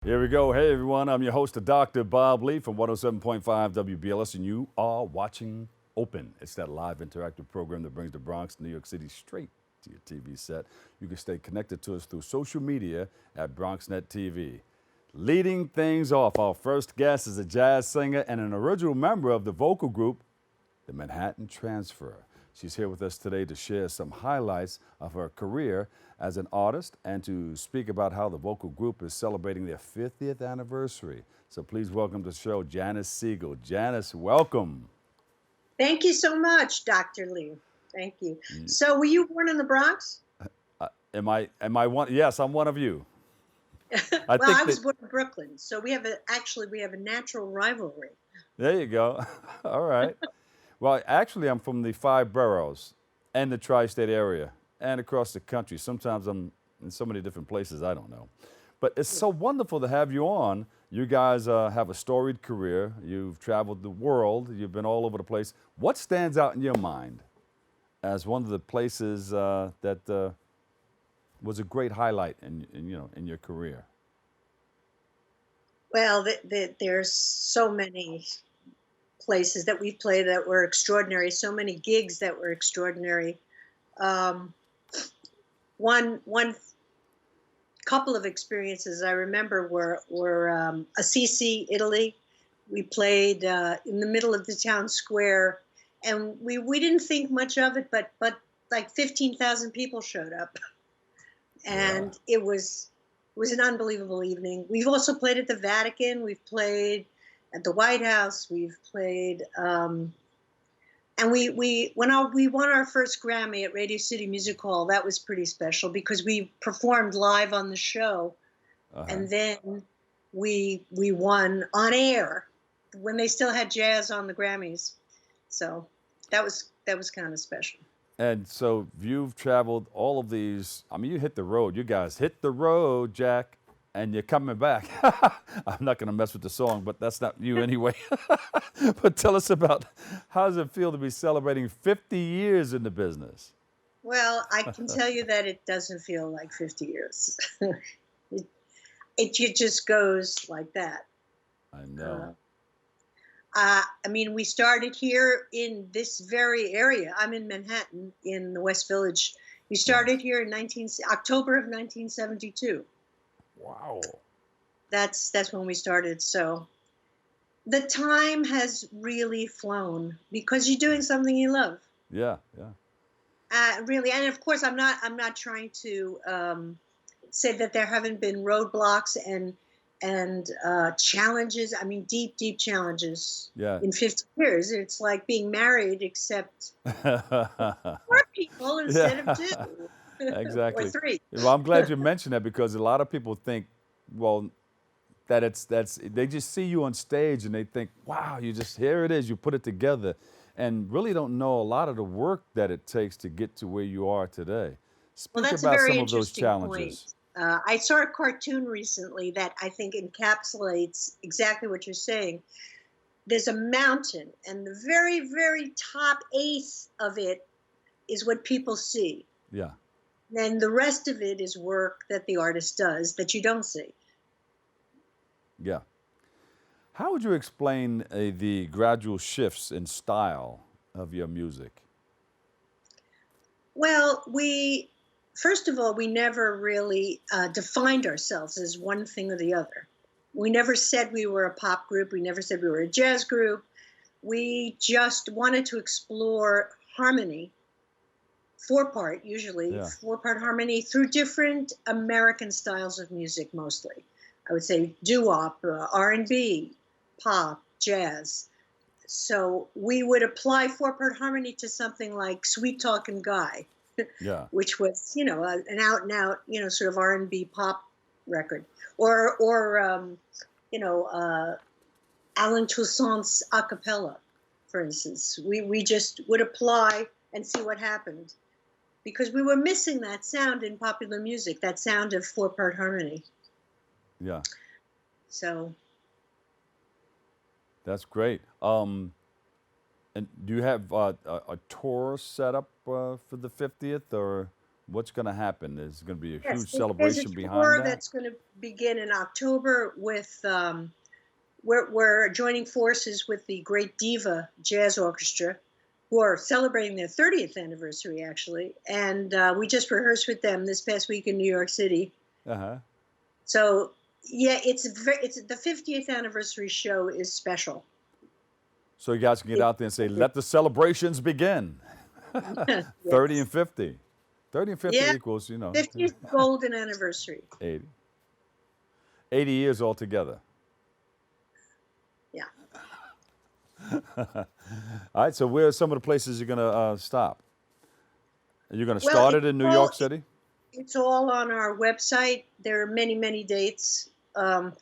Here we go. Hey, everyone. I'm your host, Dr. Bob Lee from 107.5 WBLS, and you are watching Open. It's that live interactive program that brings the Bronx, New York City straight to your TV set. You can stay connected to us through social media at BronxNet TV. Leading things off, our first guest is a jazz singer and an original member of the vocal group, the Manhattan Transfer. She's here with us today to share some highlights of her career as an artist and to speak about how the vocal group is celebrating their 50th anniversary. So please welcome to the show, Janis Siegel. Janis, welcome. Thank you so much, Dr. Lee. Thank you. So were you born in the Bronx? Am I one? Yes, I'm one of you. I was born in Brooklyn. So we have a natural rivalry. There you go. All right. Well, actually, I'm from the 5 boroughs and the tri-state area and across the country. Sometimes I'm in so many different places, I don't know. But it's so wonderful to have you on. You guys have a storied career. You've traveled the world. You've been all over the place. What stands out in your mind as one of the places that was a great highlight in your career? Well, there's so many places that we've played that were extraordinary, so many gigs that were extraordinary. One couple of experiences I remember were Assisi, Italy. We played in the middle of the town square, and we didn't think much of it, but like 15,000 people showed up, and it was an unbelievable evening. We've also played at the Vatican. We've played at the White House. We've played, and we won our first Grammy at Radio City Music Hall. That was pretty special because we performed live on the show, and then we won on air when they still had jazz on the Grammys. So that was kind of special. And so you've traveled all of these. I mean, you hit the road. You guys hit the road, Jack, and you're coming back. I'm not going to mess with the song, but that's not you anyway. But tell us about how does it feel to be celebrating 50 years in the business? Well, I can tell you that it doesn't feel like 50 years. it just goes like that. I know. I mean, we started here in this very area. I'm in Manhattan, in the West Village. We started here in October of 1972. Wow. That's when we started. So the time has really flown because you're doing something you love. Yeah. Really, and of course, I'm not trying to say that there haven't been roadblocks and challenges. I mean, deep challenges. Yeah. In 50 years, it's like being married, except 4 people instead of 2. Exactly. Or 3. Well, I'm glad you mentioned that because a lot of people think, well, that they just see you on stage and they think, wow, here it is, you put it together, and really don't know a lot of the work that it takes to get to where you are today. Speak Well, that's about a very some of those interesting challenges. point. I saw a cartoon recently that I think encapsulates exactly what you're saying. There's a mountain, and the very, very top eighth of it is what people see. Yeah. Then the rest of it is work that the artist does that you don't see. Yeah. How would you explain the gradual shifts in style of your music? Well, first of all, we never really defined ourselves as one thing or the other. We never said we were a pop group. We never said we were a jazz group. We just wanted to explore harmony, 4-part usually, 4-part harmony through different American styles of music mostly. I would say doo-wop, R&B, pop, jazz. So we would apply 4-part harmony to something like Sweet Talkin' Guy. Yeah. Which was, an out and out, sort of R&B pop record, or Alan Toussaint's a cappella, for instance. We just would apply and see what happened, because we were missing that sound in popular music, that sound of 4-part harmony. Yeah. So. That's great. And do you have a tour set up for the 50th, or What's going to happen? There's going to be a Yes, huge there's a celebration behind tour that? that's going to begin in October with we're joining forces with the Great Diva Jazz Orchestra, who are celebrating their 30th anniversary actually, and we just rehearsed with them this past week in New York City. Uh-huh. So yeah, it's the 50th anniversary show is special. So you guys can get out there and say, let the celebrations begin. 30 and 50. 30 and 50 Yeah. equals, 50th golden anniversary. 80. 80 years altogether. Yeah. All right, so where are some of the places you're going to stop? Are you going to Well, start it in New York City? It's all on our website. There are many, many dates.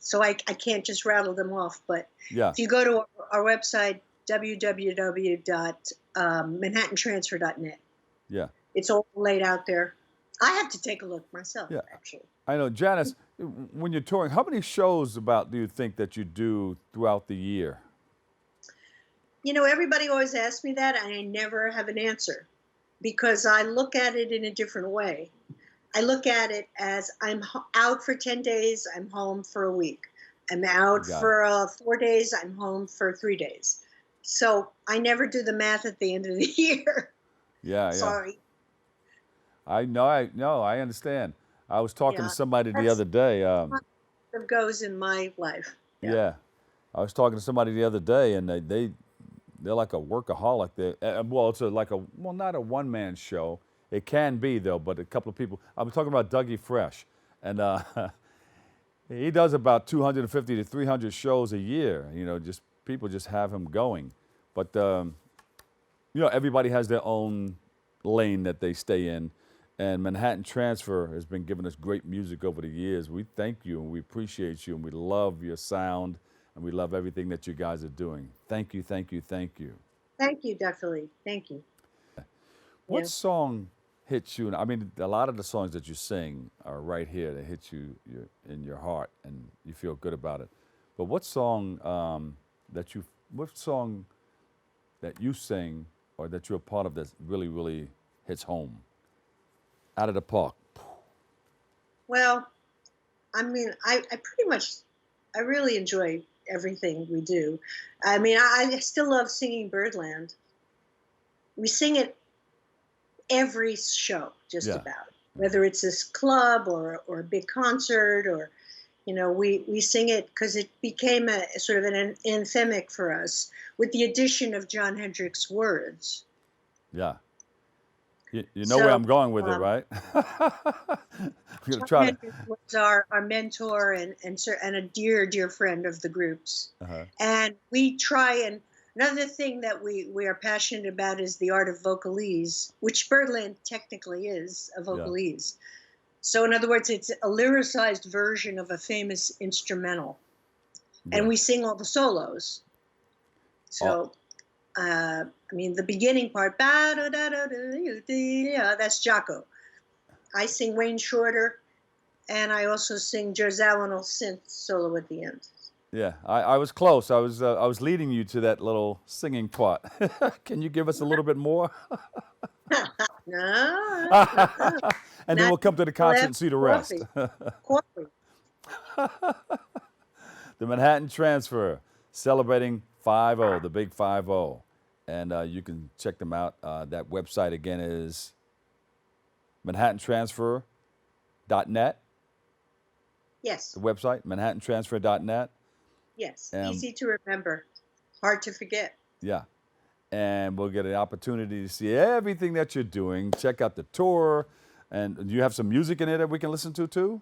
So I can't just rattle them off. But Yeah. if you go to our website, www.manhattantransfer.net, Yeah. it's all laid out there. I have to take a look myself, Yeah. actually. I know. Janis, when you're touring, how many shows about do you think that you do throughout the year? Everybody always asks me that, and I never have an answer because I look at it in a different way. I look at it as I'm out for 10 days, I'm home for a week. I'm out Got for 4 days, I'm home for 3 days. So I never do the math at the end of the year. Yeah, yeah. Sorry. I know. I understand. I was talking Yeah, to somebody the that's other day. what goes in my life. Yeah, I was talking to somebody the other day, and they're like a workaholic. Well, it's not a one-man show. It can be though, but a couple of people. I'm talking about Dougie Fresh, and he does about 250 to 300 shows a year. Just people just have him going, but everybody has their own lane that they stay in. And Manhattan Transfer has been giving us great music over the years. We thank you and we appreciate you and we love your sound and we love everything that you guys are doing. Thank you, thank you, thank you. Thank you, Dr. Lee. Thank you. What Yeah. song hits you? I mean, a lot of the songs that you sing are right here that hit you in your heart and you feel good about it. But what song that you sing or that you're a part of that really, really hits home? Out of the park. Well, I mean, I really enjoy everything we do. I mean, I still love singing Birdland. We sing it every show, just Yeah. about, whether it's this club or a big concert or, we sing it because it became a sort of an anthemic for us with the addition of Jon Hendricks' words. Yeah. You know where I'm going with it, right? I'm gonna try to. Hendricks was our mentor and a dear, dear friend of the groups. Uh-huh. And we try, and another thing that we are passionate about is the art of vocalese, which Birdland technically is a vocalese. So in other words, it's a lyricized version of a famous instrumental. Yeah. And we sing all the solos. So, I mean, the beginning part, that's Jocko. I sing Wayne Shorter, and I also sing Joe Zawinul synth solo at the end. Yeah, I was close. I was leading you to that little singing part. Can you give us a little bit more? No. And then we'll come to the concert and see the rest. Coffee. The Manhattan Transfer, celebrating 5-0, the big 5-0. And you can check them out. That website, again, is manhattantransfer.net. Yes. The website, manhattantransfer.net. Yes. Easy to remember. Hard to forget. Yeah. And we'll get an opportunity to see everything that you're doing. Check out the tour. And you have some music in it that we can listen to, too?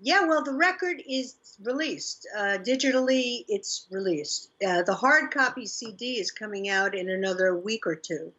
Yeah, well, the record is released. Digitally, it's released. The hard copy CD is coming out in another week or two.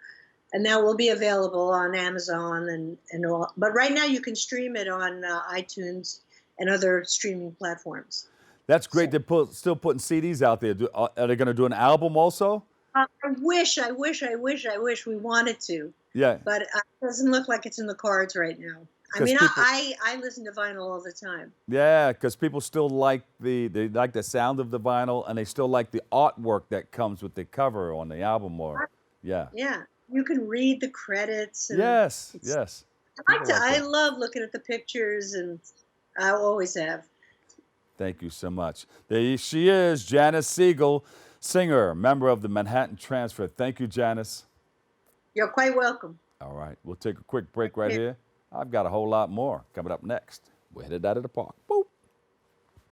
And that will be available on Amazon and all. But right now you can stream it on iTunes and other streaming platforms. That's great. They're still putting CDs out there. Are they going to do an album also? I wish we wanted to. Yeah. But it doesn't look like it's in the cards right now. I mean, I listen to vinyl all the time. Yeah, because people still like they like the sound of the vinyl, and they still like the artwork that comes with the cover on the album. Or yeah. Yeah, you can read the credits. And Yes. People like I that. love looking at the pictures, and I always have. Thank you so much. There she is, Janis Siegel, singer, member of the Manhattan Transfer. Thank you, Janis. You're quite welcome. All right, we'll take a quick break right here. I've got a whole lot more coming up next. We're headed out of the park. Boom.